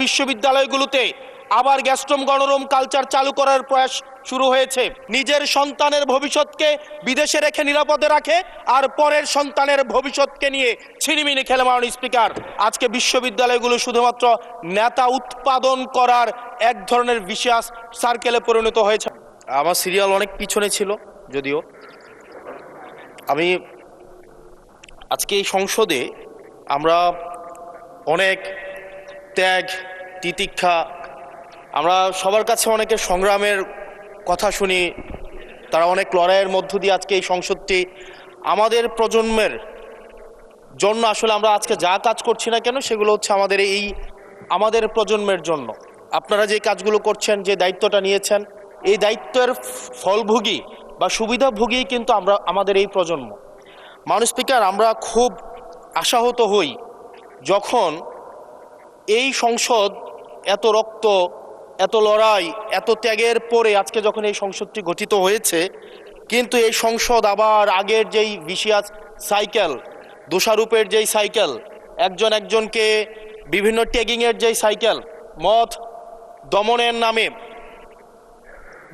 বিশ্ববিদ্যালয়গুলোতে আবার গ্যাস্ট্রম গণরুম কালচার চালু করার প্রয়াস শুরু হয়েছে। নিজের সন্তানের ভবিষ্যৎকে বিদেশে রেখে নিরাপদে রাখে আর পরের সন্তানের ভবিষ্যৎকে নিয়ে ছিনিমিনি খেলে। মাননীয় স্পিকার, আজকে বিশ্ববিদ্যালয়গুলো শুধুমাত্র নেতা উৎপাদন করার এক ধরনের বিশেষ সার্কেলে পরিণত হয়েছে। আমার সিরিয়াল অনেক পিছনে ছিল, যদিও আমি আজকে এই সংসদে আমরা অনেক ত্যাগ তিতিক্ষা, আমরা সবার কাছে অনেকের সংগ্রামের কথা শুনি, তারা অনেক লড়াইয়ের মধ্য দিয়ে আজকে এই সংসদটি আমাদের প্রজন্মের জন্য, আসলে আমরা আজকে যা কাজ করছি না কেন সেগুলো হচ্ছে আমাদের প্রজন্মের জন্য। আপনারা যে কাজগুলো করছেন, যে দায়িত্বটা নিয়েছেন, এই দায়িত্বের ফলভোগী বা সুবিধাভোগী কিন্তু আমাদের এই প্রজন্ম। মাননীয় স্পিকার, আমরা খুব আশাহত হই যখন এই সংসদ এত রক্ত, এত লড়াই, এত ত্যাগের পরে আজকে যখন এই সংসদটি গঠিত হয়েছে, কিন্তু এই সংসদ আবার আগের যেই ভিশিয়াস সাইকেল, দোষারোপের যেই সাইকেল, একজনকে বিভিন্ন ট্যাগিংয়ের যেই সাইকেল, মত দমনের নামে,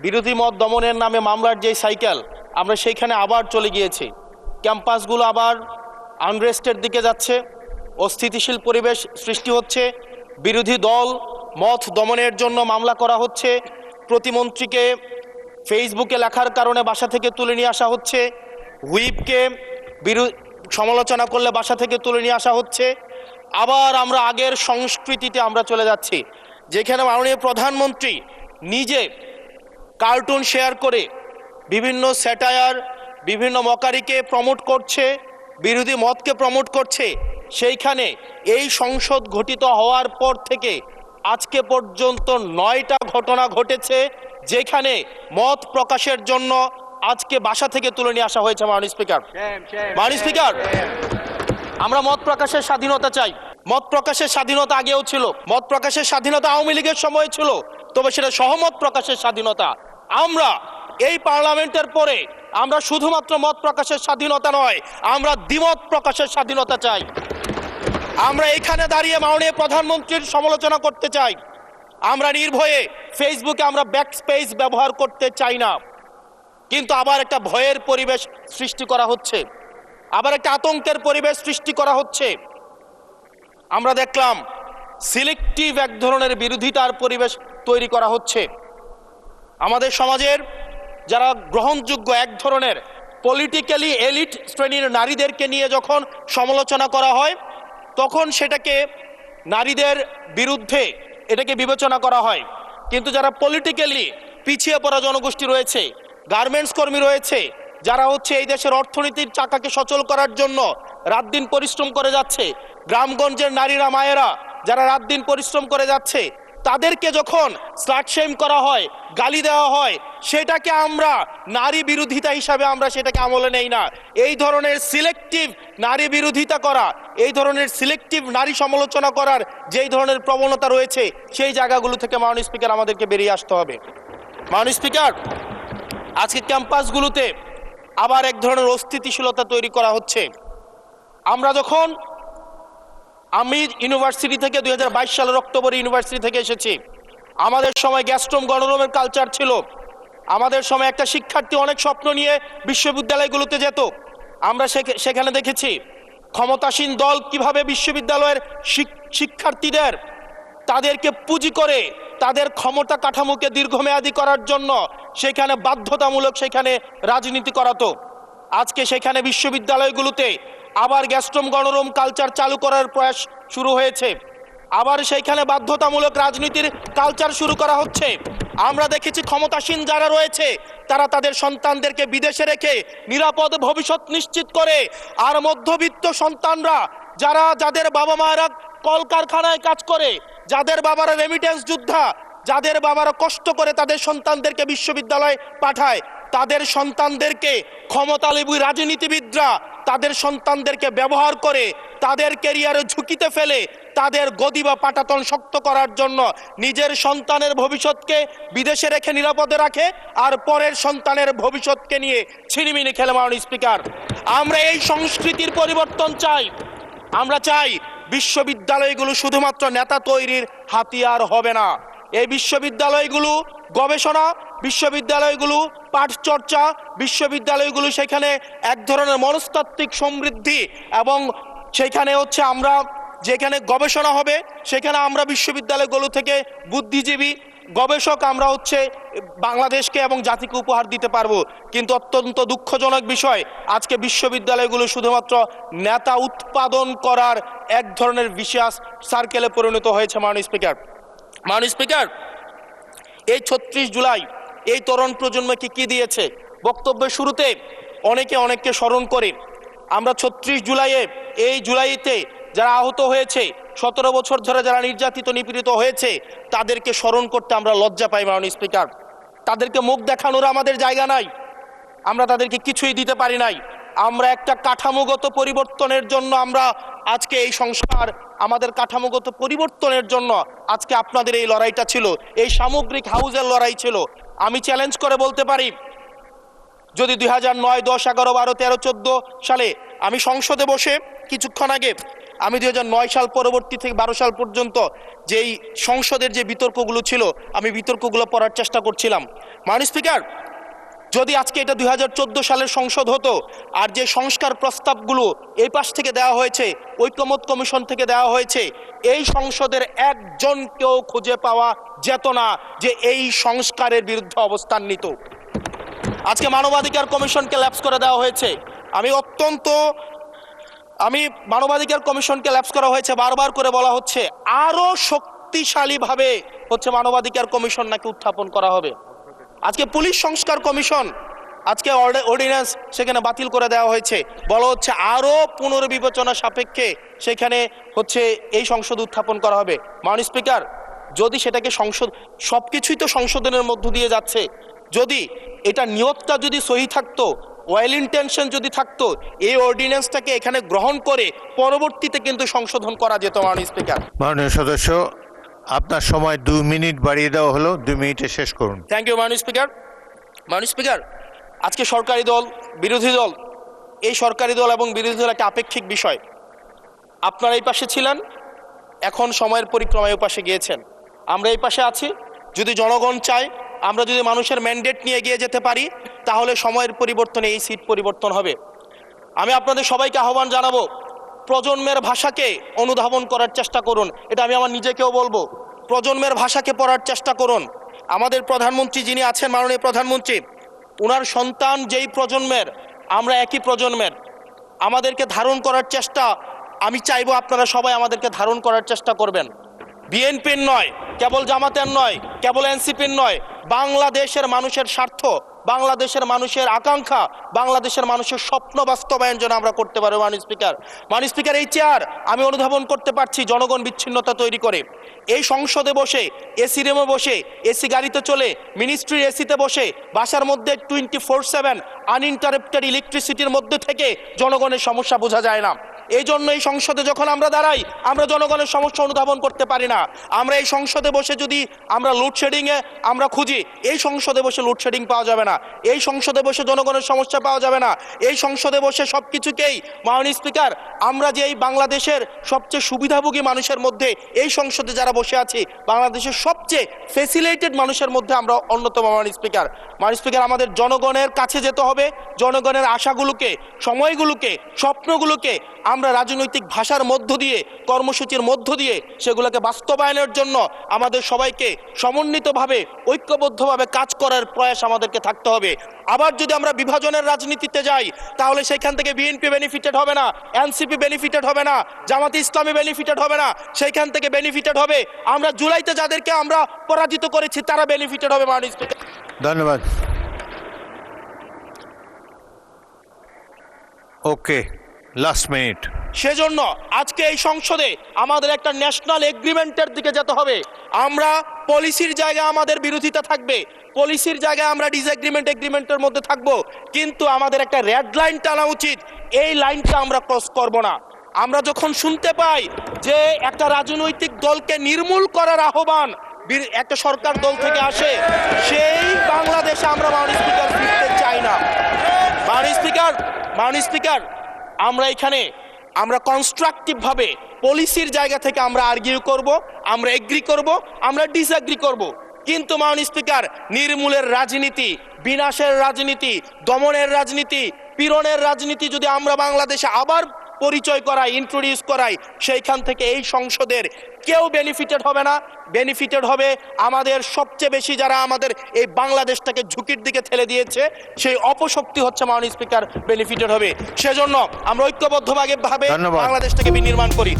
বিরোধী মত দমনের নামে মামলার যেই সাইকেল, আমরা সেইখানে আবার চলে গিয়েছি। ক্যাম্পাসগুলো আবার আনরেস্টের দিকে যাচ্ছে, অস্থিতিশীল পরিবেশ সৃষ্টি হচ্ছে, বিরোধী দল মত দমনের জন্য মামলা করা হচ্ছে, প্রতিমন্ত্রীকে ফেসবুকে লেখার কারণে বাসা থেকে তুলে নিয়ে আসা হচ্ছে, হুইপকে সমালোচনা করলে বাসা থেকে তুলে নিয়ে আসা হচ্ছে। আবার আমরা আগের সংস্কৃতিতে আমরা চলে যাচ্ছি, যেখানে মাননীয় প্রধানমন্ত্রী নিজে কার্টুন শেয়ার করে বিভিন্ন স্যাটায়ার, বিভিন্ন মকারিকে প্রমোট করছে, বিরোধী মতকে প্রমোট করছে। সেইখানে এই সংসদ গঠিত হওয়ার পর থেকে আজকে পর্যন্ত 9টা ঘটনা ঘটেছে যেখানে মত প্রকাশের জন্য আজকে বাসা থেকে তুলে নিয়ে আসা হয়েছে। মাননীয় স্পিকার, আমরা মত প্রকাশের স্বাধীনতা চাই। মত প্রকাশের স্বাধীনতা আগেও ছিল, মত প্রকাশের স্বাধীনতা আওয়ামী লীগের সময় ছিল, তবে সেটা সহমত প্রকাশের স্বাধীনতা। আমরা এই পার্লামেন্টের পরে আমরা শুধুমাত্র মত প্রকাশের স্বাধীনতা নয়, আমরা দ্বিমত প্রকাশের স্বাধীনতা চাই। আমরা এখানে দাঁড়িয়ে মাননীয় প্রধানমন্ত্রীর সমালোচনা করতে চাই। আমরা নির্ভয়ে ফেসবুকে আমরা ব্যাকস্পেস ব্যবহার করতে চাই না, কিন্তু আবার একটা ভয়ের পরিবেশ সৃষ্টি করা হচ্ছে, আবার একটা আতঙ্কের পরিবেশ সৃষ্টি করা হচ্ছে। আমরা দেখলাম সিলেক্টিভ এক ধরনের বিরোধিতার পরিবেশ তৈরি করা হচ্ছে। আমাদের সমাজের যারা গ্রহণযোগ্য এক ধরনের পলিটিক্যালি এলিট শ্রেণীর নারীদেরকে নিয়ে যখন সমালোচনা করা হয়, তখন সেটাকে নারীদের বিরুদ্ধে এটাকে বিবেচনা করা হয়। কিন্তু যারা পলিটিক্যালি পিছিয়ে পড়া জনগোষ্ঠী রয়েছে, গার্মেন্টস কর্মী রয়েছে, যারা হচ্ছে এই দেশের অর্থনীতির চাকাকে সচল করার জন্য রাত দিন পরিশ্রম করে যাচ্ছে, গ্রামগঞ্জের নারীরা, মায়েরা যারা রাত দিন পরিশ্রম করে যাচ্ছে, তাদেরকে যখন স্লাট শেম করা হয়, গালি দেওয়া হয়, সেটাকে আমরা নারী বিরোধিতা হিসাবে আমরা সেটাকে আমলে নেই না। এই ধরনের সিলেক্টিভ নারী বিরোধিতা করা, এই ধরনের সিলেক্টিভ নারী সমালোচনা করার যেই ধরনের প্রবণতা রয়েছে, সেই জায়গাগুলো থেকে মাননীয় স্পিকার আমাদেরকে বেরিয়ে আসতে হবে। মাননীয় স্পিকার, আজকে ক্যাম্পাসগুলোতে আবার এক ধরনের অস্থিতিশীলতা তৈরি করা হচ্ছে। আমরা যখন আমি ইউনিভার্সিটি থেকে 2022 সালের অক্টোবরে ইউনিভার্সিটি থেকে এসেছি, আমাদের সময় গ্যাস্ট্রম গণরুমের কালচার ছিল। আমাদের সময় একটা শিক্ষার্থী অনেক স্বপ্ন নিয়ে বিশ্ববিদ্যালয়গুলোতে যেত। আমরা সেখানে দেখেছি ক্ষমতাসীন দল কিভাবে বিশ্ববিদ্যালয়ের শিক্ষার্থীদের তাদেরকে পুঁজি করে তাদের ক্ষমতা কাঠামোকে দীর্ঘমেয়াদী করার জন্য সেখানে বাধ্যতামূলক সেখানে রাজনীতি করাতো। আজকে সেখানে বিশ্ববিদ্যালয়গুলোতে আবার গ্যাস্ট্রম গণরুম কালচার চালু করার প্রয়াস শুরু হয়েছে, আবার সেইখানে বাধ্যতামূলক রাজনীতির কালচার শুরু করা হচ্ছে। আমরা দেখেছি ক্ষমতাসীন যারা রয়েছে তারা তাদের সন্তানদেরকে বিদেশে রেখে নিরাপদ ভবিষ্যৎ নিশ্চিত করে, আর মধ্যবিত্ত সন্তানরা যাদের বাবা মায়েরা কলকারখানায় কাজ করে, যাদের বাবারা রেমিটেন্স যোদ্ধা, যাদের বাবারা কষ্ট করে তাদের সন্তানদেরকে বিশ্ববিদ্যালয়ে পাঠায়, তাদের সন্তানদেরকে ক্ষমতালোভী রাজনীতিবিদরা তাদের সন্তানদেরকে ব্যবহার করে তাদের ক্যারিয়ারে ঝুঁকিতে ফেলে তাদের গদি বা পাটাতন শক্ত করার জন্য নিজের সন্তানের ভবিষ্যৎকে বিদেশে রেখে নিরাপদে রাখে, আর পরের সন্তানের ভবিষ্যৎকে নিয়ে ছিনিমিনি খেলে। মাননীয় স্পিকার, আমরা এই সংস্কৃতির পরিবর্তন চাই। আমরা চাই বিশ্ববিদ্যালয়গুলো শুধুমাত্র নেতা তৈরির হাতিয়ার হবে না। এই বিশ্ববিদ্যালয়গুলো গবেষণা, বিশ্ববিদ্যালয়গুলো পাঠচর্চা, বিশ্ববিদ্যালয়গুলো সেখানে এক ধরনের মনস্তাত্ত্বিক সমৃদ্ধি, এবং সেখানে হচ্ছে আমরা যেখানে গবেষণা হবে সেখানে আমরা বিশ্ববিদ্যালয়গুলো থেকে বুদ্ধিজীবী গবেষক আমরা হচ্ছে বাংলাদেশকে এবং জাতিকে উপহার দিতে পারবো। কিন্তু অত্যন্ত দুঃখজনক বিষয়, আজকে বিশ্ববিদ্যালয়গুলো শুধুমাত্র নেতা উৎপাদন করার এক ধরনের বিশেষ সার্কেলে পরিণত হয়েছে। মাননীয় স্পিকার, এই ৩৬ জুলাই এই তরুণ প্রজন্মকে কি দিয়েছে? বক্তব্যের শুরুতে অনেককে স্মরণ করে আমরা ৩৬ জুলাইয়ে, এই জুলাইতে যারা আহত হয়েছে, ১৭ বছর ধরে যারা নির্যাতিত নিপীড়িত হয়েছে, তাদেরকে স্মরণ করতে আমরা লজ্জা পাই। মাননীয় স্পিকার, তাদেরকে মুখ দেখানোর আমাদের জায়গা নাই, আমরা তাদেরকে কিছুই দিতে পারি নাই। আমরা একটা কাঠামোগত পরিবর্তনের জন্য আমরা আজকে এই সংস্কার, আমাদের কাঠামোগত পরিবর্তনের জন্য আজকে আপনাদের এই লড়াইটা ছিল, এই সামগ্রিক হাউজের লড়াই ছিল। আমি চ্যালেঞ্জ করে বলতে পারি, যদি 2009, 10, 11, 12, 13, 14 সালে আমি সংসদে বসে কিছুক্ষণ আগে আমি 2009 সাল পরবর্তী থেকে 12 সাল পর্যন্ত যেই সংসদের যে বিতর্কগুলো ছিল আমি বিতর্কগুলো পড়ার চেষ্টা করছিলাম। মাননীয় স্পিকার, যদি আজকে এটা 2014 সালের সংসদ হতো, আর যে সংস্কার প্রস্তাবগুলো এই পাশ থেকে দেওয়া হয়েছে, ঐকমত্য কমিশন থেকে দেওয়া হয়েছে, এই সংসদের একজনকেও খুঁজে পাওয়া যেত না যে এই সংস্কারের বিরুদ্ধে অবস্থান নিত। আজকে মানবাধিকার কমিশনকে ল্যাপস করে দেওয়া হয়েছে। মানবাধিকার কমিশনকে ল্যাপস করা হয়েছে, বারবার করে বলা হচ্ছে আরো শক্তিশালীভাবে হচ্ছে মানবাধিকার কমিশন নাকি উত্থাপন করা হবে। আজকে পুলিশ সংস্কার কমিশন, আজকে অর্ডিন্যান্স সেখানে বাতিল করে দেওয়া হয়েছে, বলা হচ্ছে আরো পুনর্বিবেচনা সাপেক্ষে সেখানে হচ্ছে এই সংসদ উত্থাপন করা হবে। মাননীয় স্পিকার, যদি সেটাকে সবকিছুই তো সংশোধনের মধ্য দিয়ে যাচ্ছে, যদি এটা নিয়তটা যদি সহি থাকতো, ওয়েল ইন্টেনশন যদি থাকতো, এই অর্ডিন্যান্সটাকে এখানে গ্রহণ করে পরবর্তীতে কিন্তু সংশোধন করা যেত। মাননীয় স্পিকার, মাননীয় সদস্য, আপনার সময় 2 মিনিট বাড়িয়ে দেওয়া হলো, 2 মিনিটে শেষ করুন। থ্যাংক ইউ মাননীয় স্পিকার, আজকে সরকারি দল বিরোধী দল, এই সরকারি দল এবং বিরোধী দল একটা আপেক্ষিক বিষয়। আপনারা এই পাশে ছিলেন, এখন সময়ের পরিক্রমায় পাশে গিয়েছেন, আমরা এই পাশে আছি। যদি জনগণ চায়, আমরা যদি মানুষের ম্যান্ডেট নিয়ে এগিয়ে যেতে পারি, তাহলে সময়ের পরিবর্তনে এই সিট পরিবর্তন হবে। আমি আপনাদের সবাইকে আহ্বান জানাবো, প্রজন্মের ভাষাকে অনুধাবন করার চেষ্টা করুন। এটা আমি আমার নিজেকেও বলবো, প্রজন্মের ভাষাকে পড়ার চেষ্টা করুন। আমাদের প্রধানমন্ত্রী যিনি আছেন, মাননীয় প্রধানমন্ত্রী, ওনার সন্তান যেই প্রজন্মের, আমরা একই প্রজন্মের, আমাদেরকে ধারণ করার চেষ্টা, আমি চাইবো আপনারা সবাই আমাদেরকে ধারণ করার চেষ্টা করবেন। বিএনপির নয়, কেবল জামাতের নয়, কেবল এনসিপির নয়, বাংলাদেশের মানুষের স্বার্থ, বাংলাদেশের মানুষের আকাঙ্ক্ষা, বাংলাদেশের মানুষের স্বপ্ন বাস্তবায়ন যেন আমরা করতে পারি। মাননীয় স্পিকার, এই চেয়ার আমি অনুধাবন করতে পারছি জনগণ বিচ্ছিন্নতা তৈরি করে। এই সংসদে বসে, এসি রুমে বসে, এসি গাড়িতে চলে, মিনিস্ট্রির এসিতে বসে, বাসার মধ্যে 24/7 আনইন্টারাপ্টেড ইলেকট্রিসিটির মধ্যে থেকে জনগণের সমস্যা বোঝা যায় না। এই জন্য এই সংসদে যখন আমরা দাঁড়াই, আমরা জনগণের সমস্যা অনুধাবন করতে পারি না। আমরা এই সংসদে বসে যদি আমরা লোডশেডিংয়ে আমরা খুঁজি, এই সংসদে বসে লোডশেডিং পাওয়া যাবে না, এই সংসদে বসে জনগণের সমস্যা পাওয়া যাবে না, এই সংসদে বসে সব কিছুকেই। মাননীয় স্পিকার, আমরা যে এই বাংলাদেশের সবচেয়ে সুবিধাভোগী মানুষের মধ্যে এই সংসদে যারা বসে আছি, বাংলাদেশের সবচেয়ে ফেসিলিটেড মানুষের মধ্যে আমরা অন্যতম। মাননীয় স্পিকার, আমাদের জনগণের কাছে যেতে হবে, জনগণের আশাগুলোকে, সময়গুলোকে, স্বপ্নগুলোকে আমরা রাজনৈতিক ভাষার মধ্য দিয়ে, কর্মসূচির মধ্য দিয়ে সেগুলোকে বাস্তবায়নের জন্য আমাদের সবাইকে সমন্বিতভাবে, ঐক্যবদ্ধভাবে কাজ করার প্রয়াস আমাদেরকে থাকতে হবে। আবার যদি আমরা বিভাজনের রাজনীতিতে যাই, তাহলে সেখান থেকে বিএনপি বেনিফিটেড হবে না, এনসিপি বেনিফিটেড হবে না, জামাতে ইসলামী বেনিফিটেড হবে না, সেইখান থেকে বেনিফিটেড হবে আমরা জুলাইতে যাদেরকে আমরা পরাজিত করেছি, তারা বেনিফিটেড হবে। মাননীয় স্পিকার, ধন্যবাদ। ওকে, লাস্ট মিনিট। সেজন্য আজকে এই সংসদে আমাদের একটা ন্যাশনাল এগ্রিমেন্টের দিকে যেতে হবে। আমরা পলিসির জায়গায় আমাদের বিরোধিতা থাকবে, পলিসির জায়গায় আমরা এগ্রিমেন্টের মধ্যে থাকবো, কিন্তু আমাদের একটা রেড লাইন টানা উচিত। এই লাইনটা আমরা ক্রস করব না। আমরা যখন শুনতে পাই যে একটা রাজনৈতিক দলকে নির্মূল করার আহ্বান একটা সরকার দল থেকে আসে, সেই বাংলাদেশে আমরা মাননীয় স্পিকার ফিরতে চাই না। মাননীয় স্পিকার, আমরা এখানে আমরা কনস্ট্রাকটিভ ভাবে পলিসির জায়গা থেকে আমরা আর্গিউ করব, আমরা এগ্রি করব, আমরা ডিসএগ্রি করব। কিন্তু মাননীয় স্পিকার, নির্মূলের রাজনীতি, বিনাশের রাজনীতি, দমনের রাজনীতি, পীড়নের রাজনীতি যদি আমরা বাংলাদেশে আবার পরিচয় করাই, ইন্ট্রোডিউস করাই, সেইখান থেকে এই সংসদের কেউ বেনিফিটেড হবে না। বেনিফিটেড হবে আমাদের সবচেয়ে বেশি যারা আমাদের এই বাংলাদেশটাকে ঝুঁকির দিকে ঠেলে দিয়েছে, সেই অপশক্তি হচ্ছে মাননীয় স্পিকার বেনিফিটেড হবে। সেজন্য আমরা ঐক্যবদ্ধভাবে ধন্যবাদ। বাংলাদেশটাকে বিনির্মাণ করি।